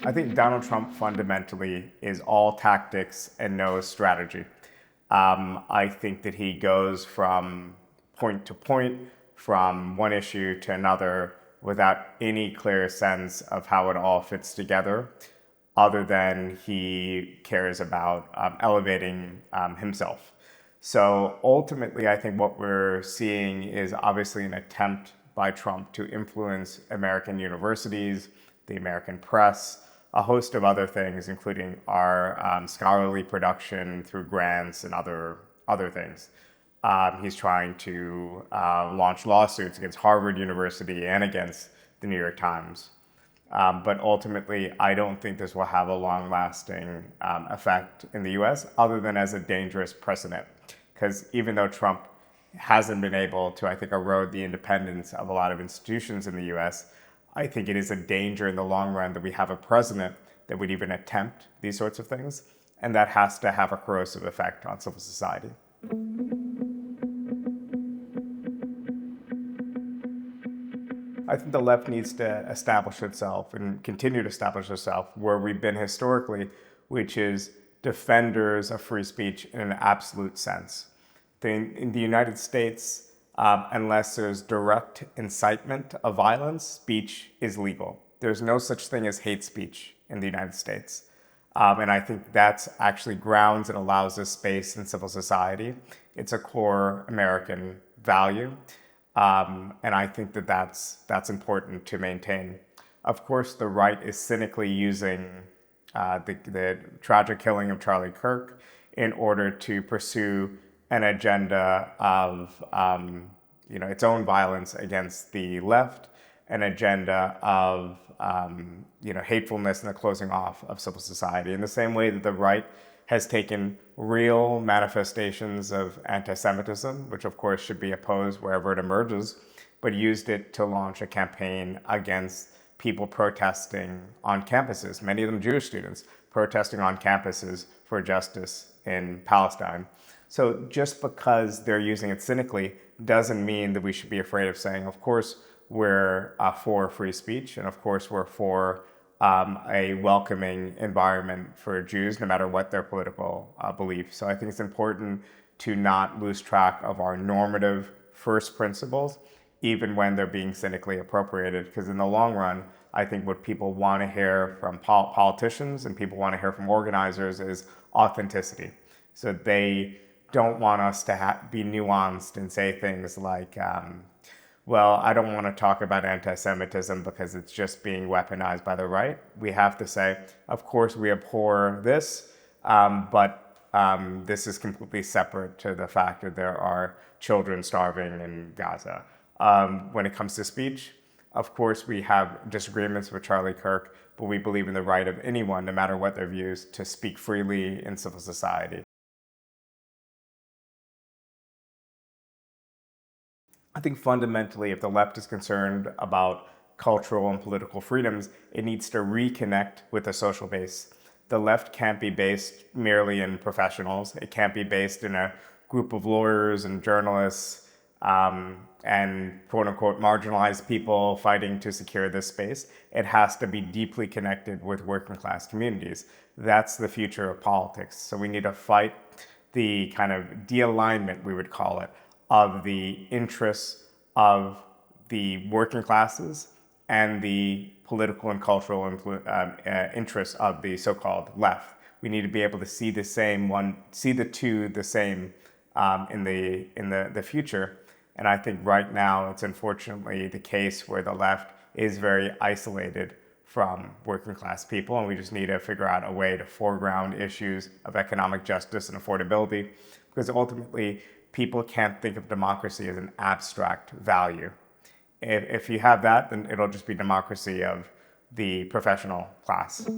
I think Donald Trump fundamentally is all tactics and no strategy. I think that he goes from point to point, from one issue to another, without any clear sense of how it all fits together, other than he cares about elevating himself. So ultimately, I think what we're seeing is obviously an attempt by Trump to influence American universities, the American press, a host of other things, including our scholarly production through grants and other things. He's trying to launch lawsuits against Harvard University and against the New York Times. But ultimately, I don't think this will have a long-lasting effect in the US, other than as a dangerous precedent. Because even though Trump hasn't been able to, I think, erode the independence of a lot of institutions in the US, I think it is a danger in the long run that we have a president that would even attempt these sorts of things, and that has to have a corrosive effect on civil society. I think the left needs to establish itself and continue to establish itself where we've been historically, which is defenders of free speech in an absolute sense. In the United States, unless there's direct incitement of violence, speech is legal. There's no such thing as hate speech in the United States. And I think that's actually grounds and allows us space in civil society. It's a core American value. And I think that that's important to maintain. Of course, the right is cynically using the tragic killing of Charlie Kirk in order to pursue an agenda of its own violence against the left, an agenda of hatefulness and the closing off of civil society. In the same way that the right has taken real manifestations of anti-Semitism, which of course should be opposed wherever it emerges, but used it to launch a campaign against people protesting on campuses, many of them Jewish students, protesting on campuses for justice in Palestine. So just because they're using it cynically doesn't mean that we should be afraid of saying, of course, we're for free speech, and of course, we're for a welcoming environment for Jews, no matter what their political beliefs. So I think it's important to not lose track of our normative first principles, even when they're being cynically appropriated, because in the long run, I think what people want to hear from politicians and people want to hear from organizers is authenticity. So they don't want us to be nuanced and say things like, well, I don't want to talk about anti-Semitism because it's just being weaponized by the right. We have to say, of course, we abhor this, but this is completely separate to the fact that there are children starving in Gaza. When it comes to speech, of course, we have disagreements with Charlie Kirk, but we believe in the right of anyone, no matter what their views, to speak freely in civil society. I think fundamentally, if the left is concerned about cultural and political freedoms, it needs to reconnect with the social base. The left can't be based merely in professionals. It can't be based in a group of lawyers and journalists and quote unquote marginalized people fighting to secure this space. It has to be deeply connected with working class communities. That's the future of politics. So we need to fight the kind of de-alignment, we would call it, of the interests of the working classes and the political and cultural interests of the so-called left. We need to be able to see the two the same in the future. And I think right now it's unfortunately the case where the left is very isolated from working class people, and we just need to figure out a way to foreground issues of economic justice and affordability, because ultimately people can't think of democracy as an abstract value. If you have that, then it'll just be democracy of the professional class.